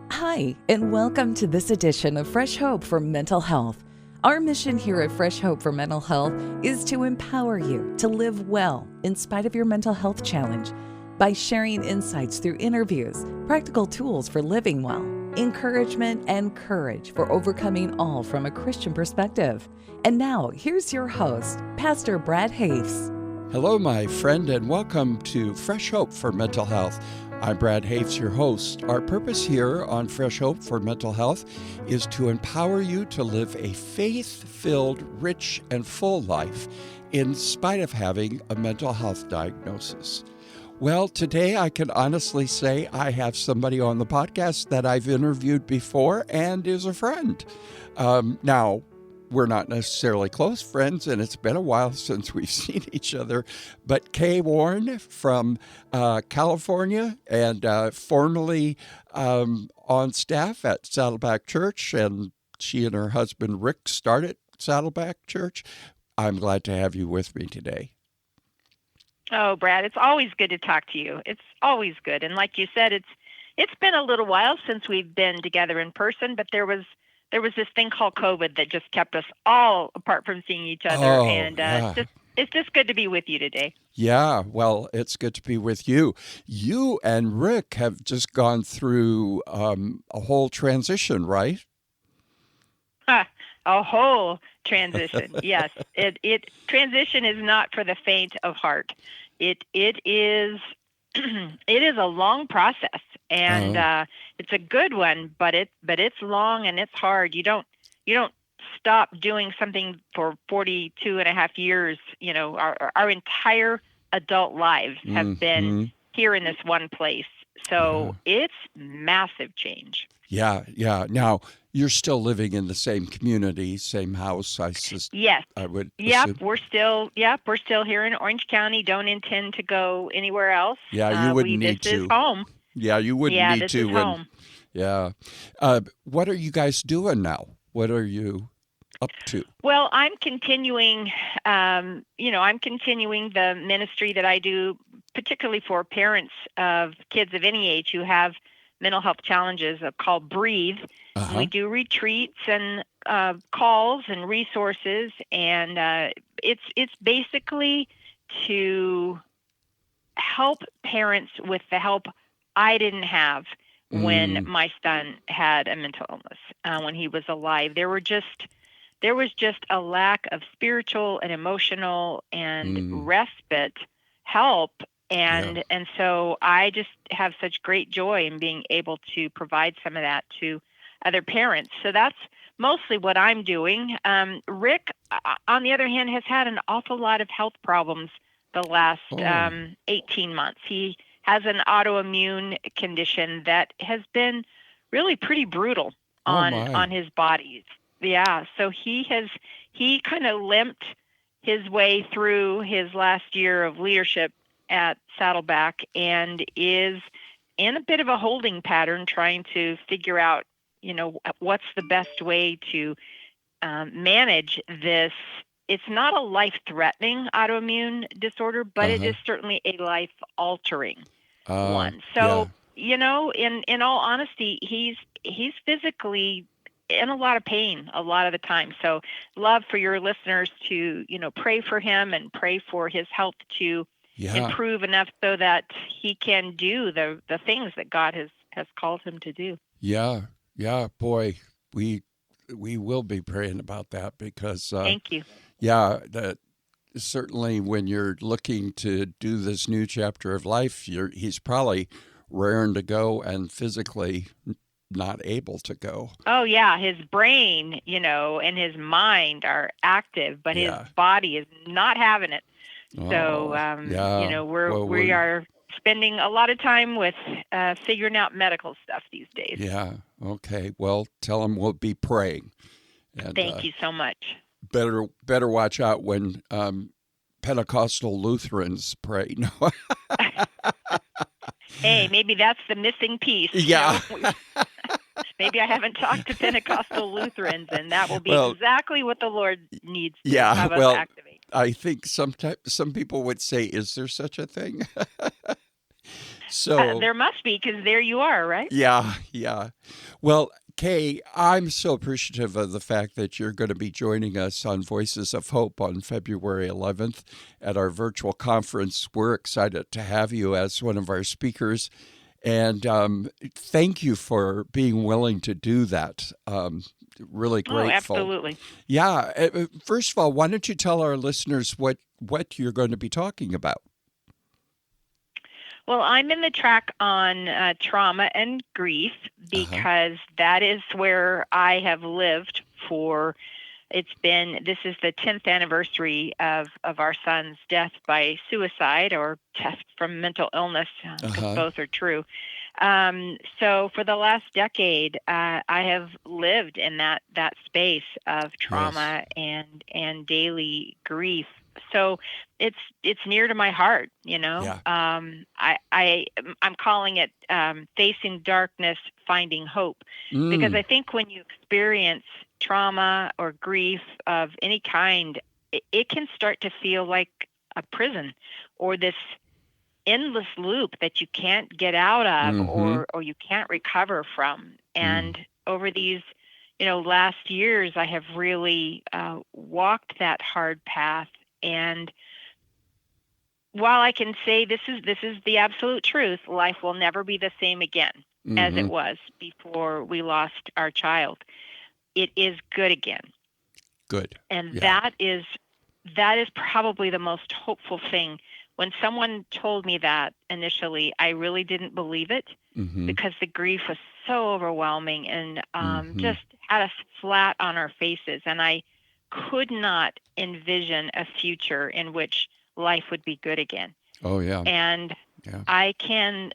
Hi, and welcome to this edition of Fresh Hope for Mental Health. Our mission here at Fresh Hope for Mental Health is to empower you to live well in spite of your mental health challenge by sharing insights through interviews, practical tools for living well, encouragement, and courage for overcoming all from a Christian perspective. And now, here's your host, Pastor Brad Hoefs. Hello, my friend, and welcome to Fresh Hope for Mental Health. I'm Brad Hoefs, your host. Our purpose here on Fresh Hope for Mental Health is to empower you to live a faith-filled, rich, and full life in spite of having a mental health diagnosis. Well, today I can honestly say I have somebody on the podcast that I've interviewed before and is a friend. Now, we're not necessarily close friends, and it's been a while since we've seen each other. But Kay Warren from California and formerly on staff at Saddleback Church, and she and her husband Rick started Saddleback Church. I'm glad to have you with me today. Oh, Brad, it's always good to talk to you. It's always good. And like you said, it's been a little while since we've been together in person, but there was this thing called COVID that just kept us all apart from seeing each other. It's just good to be with you today. Yeah, well, it's good to be with you. You and Rick have just gone through a whole transition, right? A whole transition. Yes. Transition is not for the faint of heart. It is it is a long process, and it's a good one, but it's long and it's hard. You don't stop doing something for 42 and a half years. You know, our entire adult lives have been here in this one place. So it's massive change. Yeah. Now, you're still living in the same community, same house, Yes. I would Yep, assume. we're still here in Orange County. Don't intend to go anywhere else. Yeah, you wouldn't need this to. is home. Yeah, you wouldn't Yeah, need this to. is home. Yeah. What are you guys doing now? What are you up to? Well, I'm continuing, I'm continuing the ministry that I do, particularly for parents of kids of any age who have mental health challenges, called Breathe. And we do retreats and calls and resources, and it's basically to help parents with the help I didn't have when my son had a mental illness. When he was alive, there was just a lack of spiritual and emotional and respite help. And so I just have such great joy in being able to provide some of that to other parents. So that's mostly what I'm doing. Rick, on the other hand, has had an awful lot of health problems the last 18 months. He has an autoimmune condition that has been really pretty brutal on his body. Yeah, so he kind of limped his way through his last year of leadership at Saddleback and is in a bit of a holding pattern, trying to figure out, what's the best way to manage this. It's not a life-threatening autoimmune disorder, but it is certainly a life-altering one. So, in all honesty, he's physically in a lot of pain a lot of the time. So love for your listeners to, pray for him and pray for his health to improve enough so that he can do the things that God has called him to do. Yeah, boy, we will be praying about that because thank you. Yeah, that certainly when you're looking to do this new chapter of life, he's probably raring to go and physically not able to go. Oh yeah, his brain, and his mind are active, but his body is not having it. So, we are spending a lot of time with figuring out medical stuff these days. Yeah. Okay. Well, tell him we'll be praying. And, thank you so much. Better watch out when Pentecostal Lutherans pray. No. Hey, maybe that's the missing piece. Yeah. Maybe I haven't talked to Pentecostal Lutherans, and that will be exactly what the Lord needs to have us activate. I think some people would say, is there such a thing? So There must be, because there you are, right? yeah, yeah. Well, Kay, I'm so appreciative of the fact that you're going to be joining us on Voices of Hope on February 11th at our virtual conference. We're excited to have you as one of our speakers. And thank you for being willing to do that. Really Oh, grateful. absolutely. Yeah. First of all, why don't you tell our listeners what you're going to be talking about? Well, I'm in the track on trauma and grief because that is where I have lived for. This is the 10th anniversary of our son's death by suicide or death from mental illness, because both are true. So for the last decade, I have lived in that space of trauma and daily grief. So it's near to my heart, Yeah. I'm calling it facing darkness, finding hope, because I think when you experience trauma or grief of any kind, it can start to feel like a prison or this endless loop that you can't get out of or you can't recover from. And over these last years, I have really walked that hard path. And while I can say this is the absolute truth, life will never be the same again as it was before we lost our child. It is good again. Good. And that is probably the most hopeful thing. When someone told me that initially, I really didn't believe it because the grief was so overwhelming and just had us flat on our faces. And I could not envision a future in which life would be good again. Oh, yeah. And I can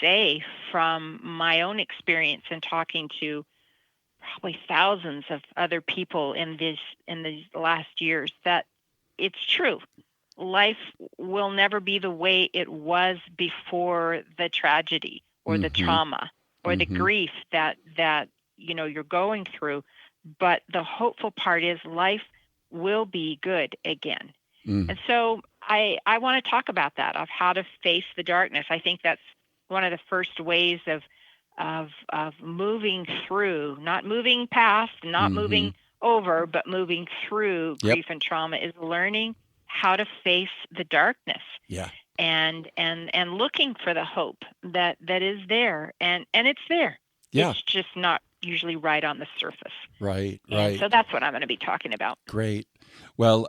say from my own experience in talking to probably thousands of other people in these last years that it's true. Life will never be the way it was before the tragedy or the trauma or the grief that you're going through. But the hopeful part is life will be good again. And so I want to talk about that, of how to face the darkness. I think that's one of the first ways of moving through, not moving past, not moving over, but moving through grief and trauma, is learning how to face the darkness. Yeah. And looking for the hope that is there, and it's there. Yeah. It's just not usually right on the surface. Right. And so that's what I'm going to be talking about. Great. Well,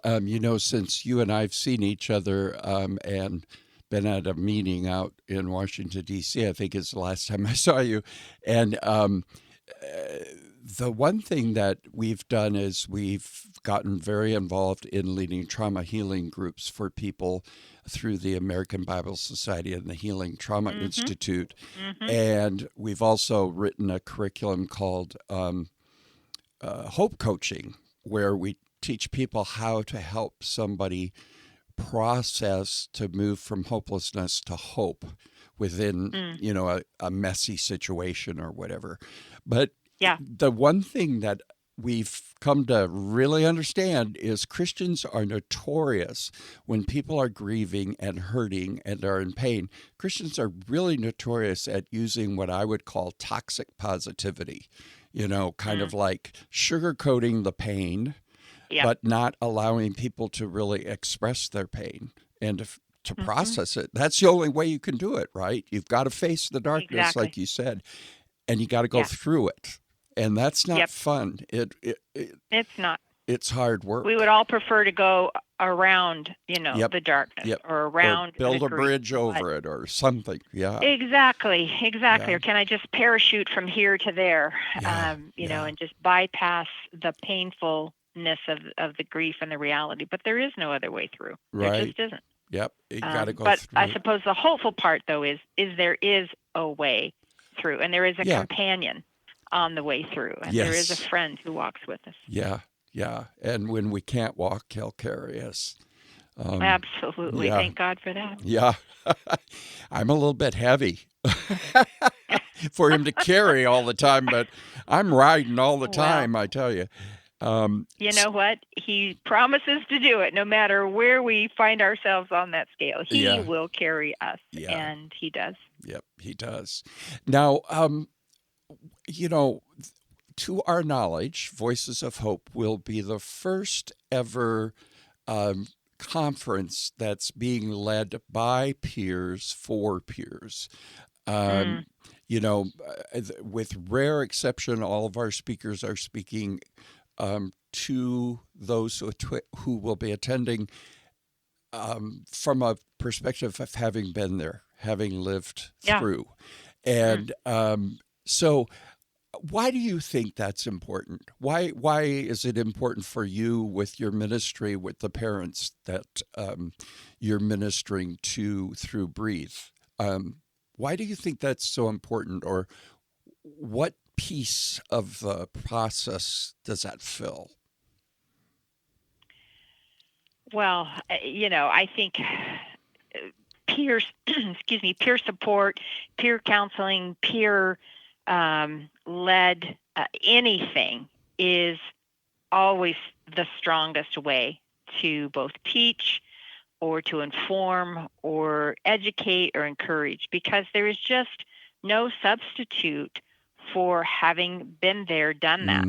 since you and I've seen each other and been at a meeting out in Washington, D.C., I think it's the last time I saw you. And the one thing that we've done is we've gotten very involved in leading trauma healing groups for people through the American Bible Society and the Healing Trauma Institute. And we've also written a curriculum called Hope Coaching, where we teach people how to help somebody process to move from hopelessness to hope within, a messy situation or whatever. But the one thing that we've come to really understand is Christians are notorious when people are grieving and hurting and are in pain. Christians are really notorious at using what I would call toxic positivity, kind of like sugarcoating the pain, but not allowing people to really express their pain and to process it. That's the only way you can do it, right? You've got to face the darkness, like you said, and you got to go through it. And that's not fun. It's not. It's hard work. We would all prefer to go around, the darkness or around. Or build a bridge over it or something. Yeah. Exactly. Yeah. Or can I just parachute from here to there, and just bypass the painfulness of the grief and the reality? But there is no other way through. Right. There just isn't. Yep. You got to go but through. I suppose the hopeful part, though, is there is a way through, and there is a companion on the way through, and there is a friend who walks with us. Yeah. And when we can't walk, he'll carry us. Absolutely. Thank God for that. Yeah. I'm a little bit heavy for him to carry all the time, but I'm riding all the time, I tell you. You know what? He promises to do it no matter where we find ourselves on that scale. He will carry us, and he does. Yep, he does. Now, to our knowledge, Voices of Hope will be the first ever conference that's being led by peers for peers. With rare exception, all of our speakers are speaking to those who will be attending from a perspective of having been there, having lived through. And so why do you think that's important? Why is it important for you with your ministry, with the parents that you're ministering to through Breathe? Why do you think that's so important, or what piece of the process does that fill? Well, I think peer support, peer counseling, peer led anything is always the strongest way to both teach or to inform or educate or encourage, because there is just no substitute for having been there, done that.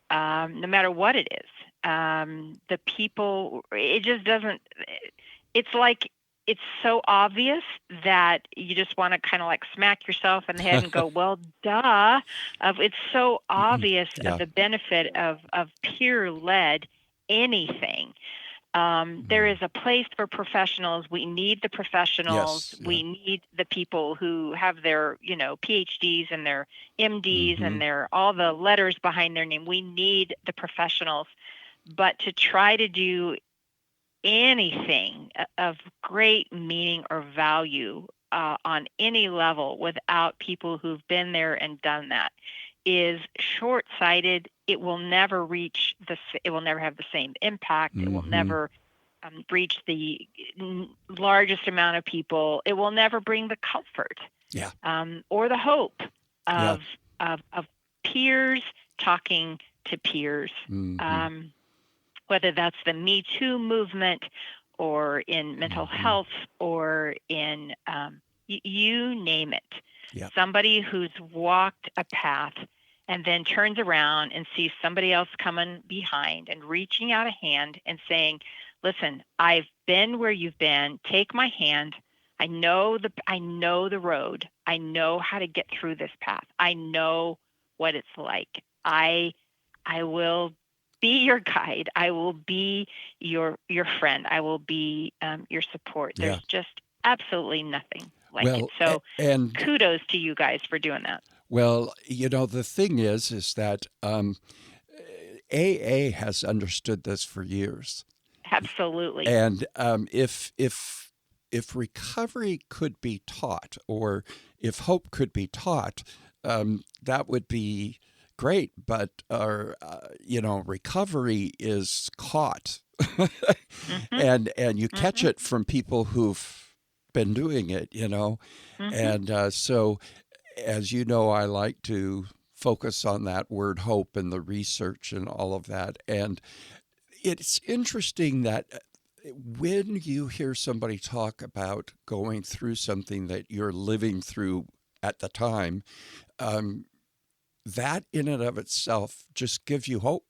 No matter what it is. The people, it just doesn't, it's like, it's so obvious that you just want to kind of like smack yourself in the head and go, well, duh. It's so obvious of the benefit of peer-led anything. There is a place for professionals. We need the professionals. Yes, we need the people who have their, PhDs and their MDs and their all the letters behind their name. We need the professionals. But to try to do anything of great meaning or value on any level without people who've been there and done that is short-sighted. It will never reach it will never have the same impact. It will never reach the largest amount of people. It will never bring the comfort or the hope of peers talking to peers. Whether that's the Me Too movement or in mental health or in you name it. Somebody who's walked a path and then turns around and sees somebody else coming behind and reaching out a hand and saying, listen, I've been where you've been. Take my hand. I know the road. I know how to get through this path. I know what it's like. I will be your guide. I will be your friend. I will be your support. There's just absolutely nothing like it. So and kudos to you guys for doing that. Well, the thing is that AA has understood this for years. Absolutely. And if recovery could be taught, or if hope could be taught, that would be great. But recovery is caught, and you catch it from people who've been doing it. And so, as you know, I like to focus on that word hope and the research and all of that. And it's interesting that when you hear somebody talk about going through something that you're living through at the time, that in and of itself just gives you hope.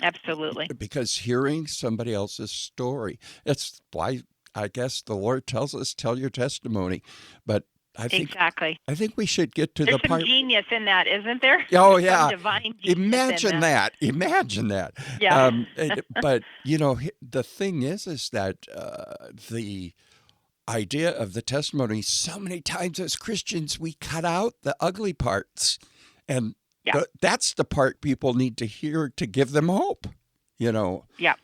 Absolutely. Because hearing somebody else's story, that's why I guess the Lord tells us, tell your testimony. But I think we should get to There's the part. There's some genius in that, isn't there? Oh, yeah. Some divine Imagine that. Yeah. But, the thing is that the idea of the testimony, so many times as Christians, we cut out the ugly parts. And that's the part people need to hear to give them hope, Yep.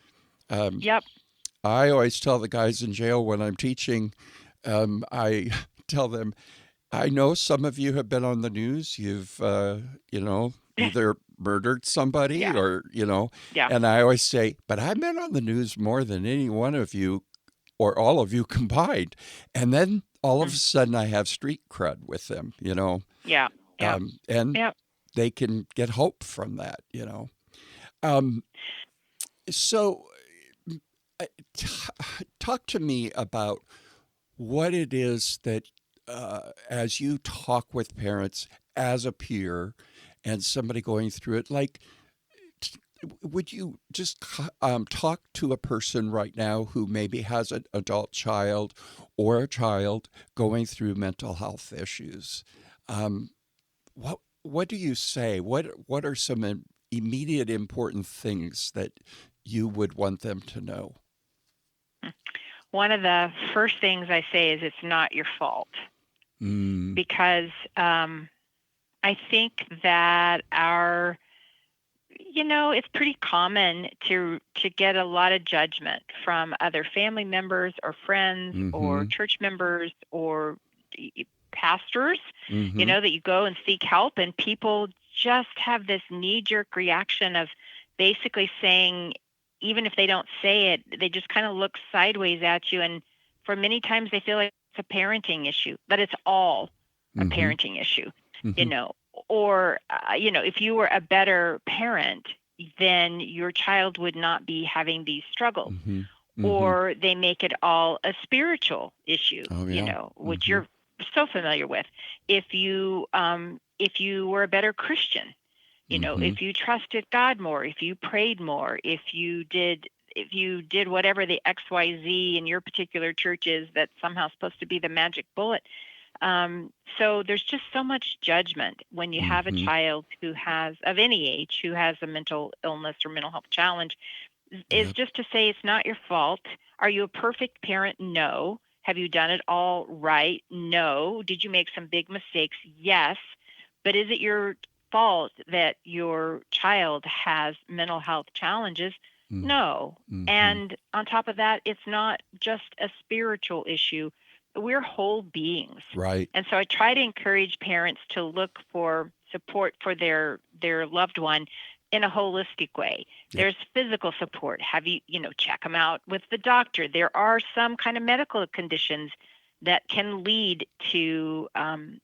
I always tell the guys in jail when I'm teaching, I tell them, I know some of you have been on the news. You've, either murdered somebody or, and I always say, but I've been on the news more than any one of you or all of you combined. And then all of a sudden I have street crud with them, And they can get hope from that, Um, so, uh, t- talk to me about what it is that, as you talk with parents as a peer and somebody going through it, like, t- would you just talk to a person right now who maybe has an adult child or a child going through mental health issues? Um, what do you say? What are some immediate important things that you would want them to know? One of the first things I say is it's not your fault, Mm, because I think that it's pretty common to get a lot of judgment from other family members or friends or mm-hmm, church members or pastors, mm-hmm, that you go and seek help, and people just have this knee-jerk reaction of basically saying, even if they don't say it, they just kind of look sideways at you, and for many times they feel like it's a parenting issue, that it's all a mm-hmm, parenting issue, you mm-hmm, know, or if you were a better parent, then your child would not be having these struggles. mm-hmm, mm-hmm. Or they make it all a spiritual issue, Oh yeah. which Mm-hmm, you're so familiar with. If you were a better Christian, mm-hmm, if you trusted God more, if you prayed more, if you did whatever the XYZ in your particular church is that's somehow supposed to be the magic bullet. So there's just so much judgment when you have a mm-hmm. child who has, of any age, who has a mental illness or mental health challenge, is Yep. just to say it's not your fault. Are you a perfect parent? No. Have you done it all right? No. Did you make some big mistakes? Yes. But is it your fault that your child has mental health challenges? No. Mm-hmm. And on top of that, it's not just a spiritual issue. We're whole beings. Right. And so I try to encourage parents to look for support for their loved one in a holistic way. Yep. There's physical support. Have you, check them out with the doctor. There are some kind of medical conditions that can lead to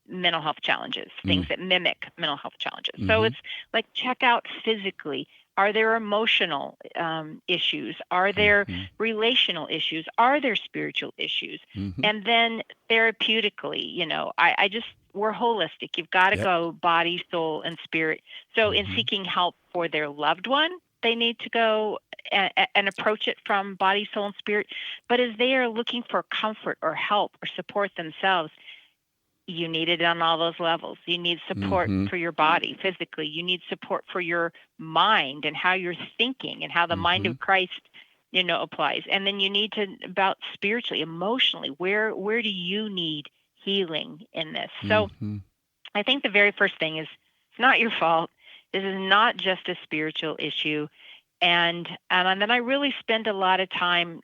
mental health challenges, things Mm, that mimic mental health challenges. So mm-hmm, it's like check out physically. Are there emotional issues? Are there mm-hmm, relational issues? Are there spiritual issues? mm-hmm. And then therapeutically, we're holistic. You've got to Yep. go body, soul, and spirit. So in Mm-hmm, seeking help for their loved one, they need to go and approach it from body, soul, and spirit. But as they are looking for comfort or help or support themselves, you need it on all those levels. You need support mm-hmm, for your body physically. You need support for your mind and how you're thinking and how the mind mm-hmm, of Christ, applies. And then you need to about spiritually, emotionally, where do you need healing in this? So mm-hmm. I think the very first thing is it's not your fault. This is not just a spiritual issue. And then I really spend a lot of time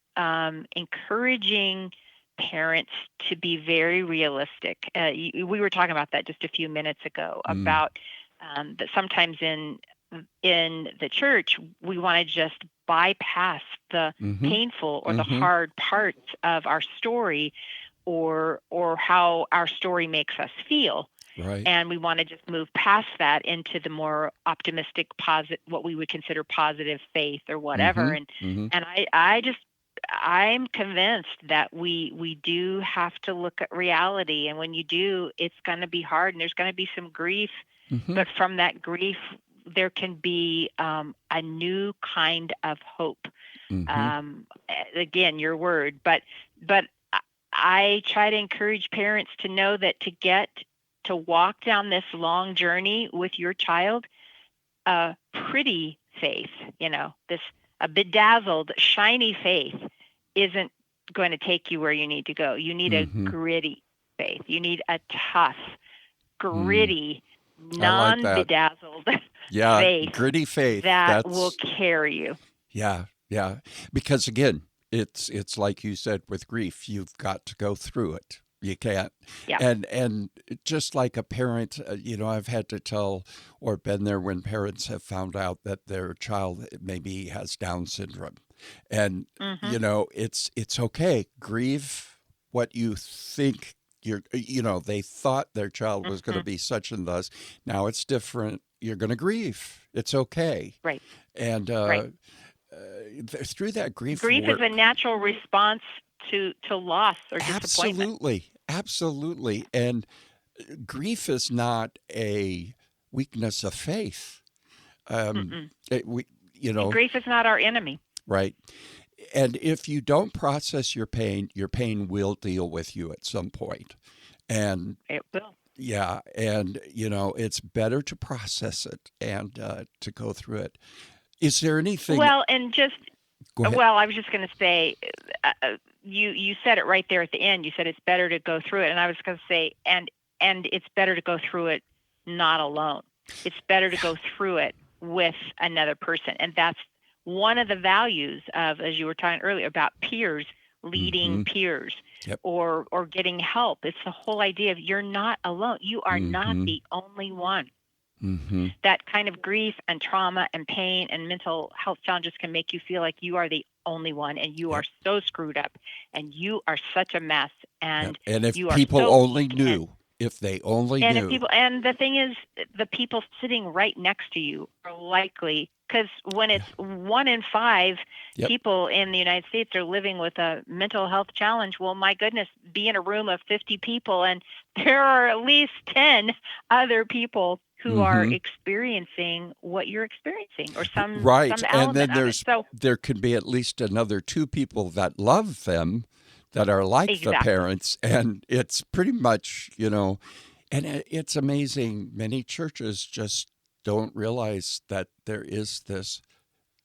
encouraging parents to be very realistic. We were talking about that just a few minutes ago Mm, about that sometimes in the church we want to just bypass the mm-hmm, painful or the mm-hmm. hard parts of our story or how our story makes us feel, Right. and we want to just move past that into the more optimistic positive, what we would consider positive faith or whatever. Mm-hmm, and mm-hmm. and I'm convinced that we do have to look at reality, and when you do, it's going to be hard and there's going to be some grief, Mm-hmm. but from that grief there can be a new kind of hope. Mm-hmm. um, Again, your word, but I try to encourage parents to know that to walk down this long journey with your child, a pretty faith, this a bedazzled, shiny faith isn't going to take you where you need to go. You need a Mm-hmm. gritty faith. You need a tough, Mm. gritty, I like that. non-bedazzled Yeah, faith gritty faith. that will That's carry you. yeah, yeah. Because again, it's like you said with grief, you've got to go through it. You can't. Yeah. And just like a parent, I've had to tell or been there when parents have found out that their child maybe has Down syndrome. And Hmm. it's okay. Grieve what you think they thought their child was going to Hmm. be such and thus. Now it's different. you're going to grieve. It's okay. Right. And Right. through that grief Grief work, is a natural response to loss or disappointment. absolutely. And grief is not a weakness of faith. Mm-mm. We, And grief is not our enemy. right. And if you don't process your pain will deal with you at some point. And It will. yeah, and it's better to process it and to go through it. Is there anything? Well, and just Go ahead. well, I was just going to say, you said it right there at the end. You said it's better to go through it, and I was going to say, and it's better to go through it not alone. It's better to go through it with another person, and that's one of the values of, as you were talking earlier, about peers leading peers, Yep. or getting help. It's the whole idea of you're not alone. You are not the only one. That kind of grief and trauma and pain and mental health challenges can make you feel like you are the only one, and you are so screwed up, and you are such a mess, and And if you are people so only weak, knew, if they only and knew. if people, and the thing is, the people sitting right next to you are likely, because when it's 1 in 5 Yep. people in the United States are living with a mental health challenge, well, my goodness, be in a room of 50 people, and there are at least 10 other people who are experiencing what you're experiencing, or some Right. And element then of it. So there could be at least another 2 people that love them, that are like the exactly. parents. And it's pretty much, and it's amazing. Many churches just don't realize that there is this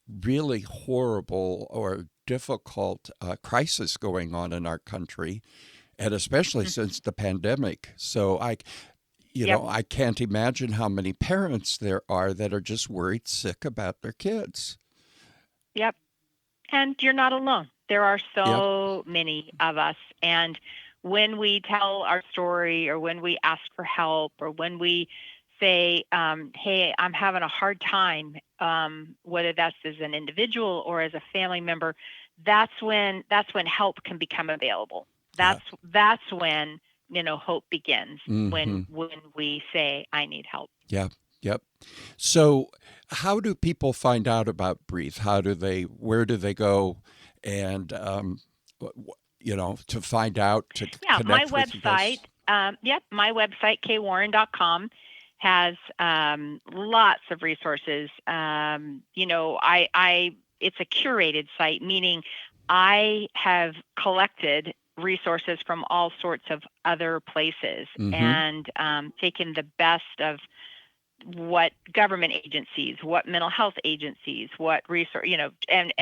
really horrible or difficult crisis going on in our country, and especially since the pandemic. So I can't imagine how many parents there are that are just worried sick about their kids. Yep. And you're not alone. There are so many of us. And when we tell our story, or when we ask for help, or when we say, hey, I'm having a hard time, whether that's as an individual or as a family member, that's when help can become available. That's when hope begins, when we say, I need help. Yep. So how do people find out about Breathe? Where do they go? And, to find out, to connect my with you guys? website, my website, kwarren.com, has lots of resources. It's a curated site, meaning I have collected resources from all sorts of other places, and taken the best of what government agencies, what mental health agencies, what resource, and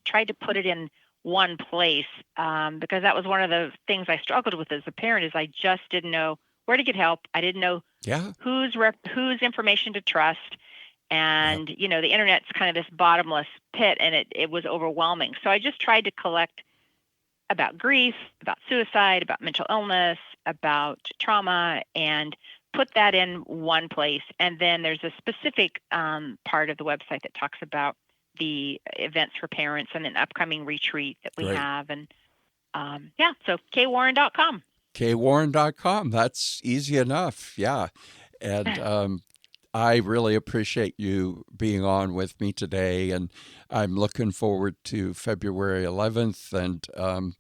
tried to put it in one place, because that was one of the things I struggled with as a parent, is I just didn't know where to get help. I didn't know whose information to trust. And, the internet's kind of this bottomless pit, and it was overwhelming. So I just tried to collect about grief, about suicide, about mental illness, about trauma, and put that in one place. And then there's a specific part of the website that talks about the events for parents and an upcoming retreat that we have. And so kwarren.com. kwarren.com. That's easy enough. Yeah. And I really appreciate you being on with me today, and I'm looking forward to February 11th. And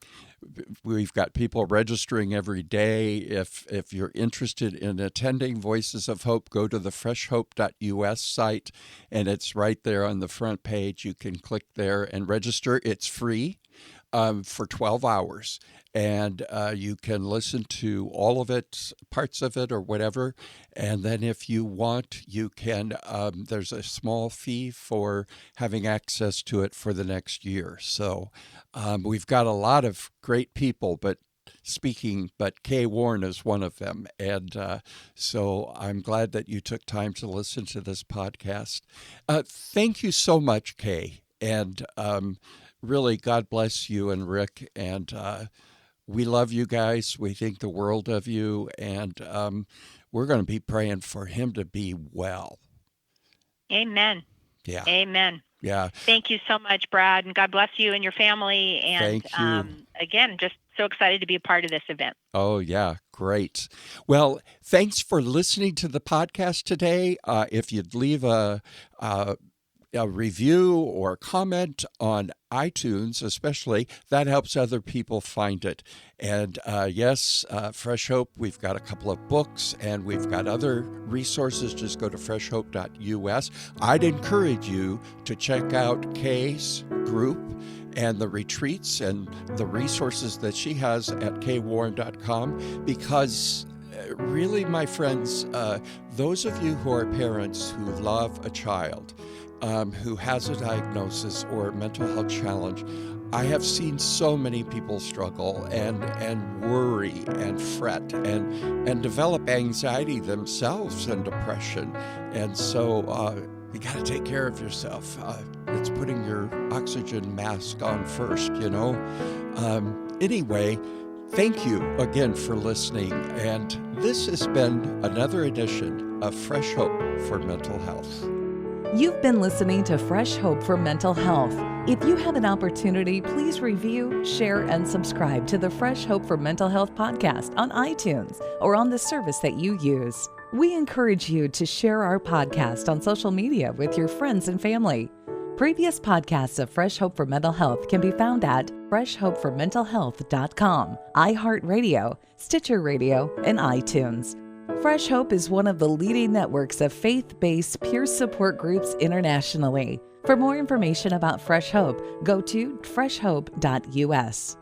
we've got people registering every day. If you're interested in attending Voices of Hope, go to the freshhope.us site, and it's right there on the front page. You can click there and register. It's free for 12 hours. And you can listen to all of it, parts of it, or whatever. And then if you want, you can, there's a small fee for having access to it for the next year. So we've got a lot of great people, but Kay Warren is one of them. And so I'm glad that you took time to listen to this podcast. Thank you so much, Kay. And really, God bless you and Rick. And we love you guys. We think the world of you. And we're going to be praying for him to be well. Amen. Yeah. Amen. Yeah. Thank you so much, Brad. And God bless you and your family. And Thank you. Again, just so excited to be a part of this event. Oh, yeah. Great. Well, thanks for listening to the podcast today. If you'd leave a review or comment on iTunes, especially, that helps other people find it. And yes, Fresh Hope, we've got a couple of books and we've got other resources. Just go to freshhope.us. I'd encourage you to check out Kay's group and the retreats and the resources that she has at kwarren.com, because really, my friends, those of you who are parents who love a child who has a diagnosis or a mental health challenge, I have seen so many people struggle and worry and fret and develop anxiety themselves and depression. And so you got to take care of yourself. It's putting your oxygen mask on first, you know. Anyway, thank you again for listening. And this has been another edition of Fresh Hope for Mental Health. You've been listening to Fresh Hope for Mental Health. If you have an opportunity, please review, share, and subscribe to the Fresh Hope for Mental Health podcast on iTunes or on the service that you use. We encourage you to share our podcast on social media with your friends and family. Previous podcasts of Fresh Hope for Mental Health can be found at freshhopeformentalhealth.com, iHeartRadio, Stitcher Radio, and iTunes. Fresh Hope is one of the leading networks of faith-based peer support groups internationally. For more information about Fresh Hope, go to freshhope.us.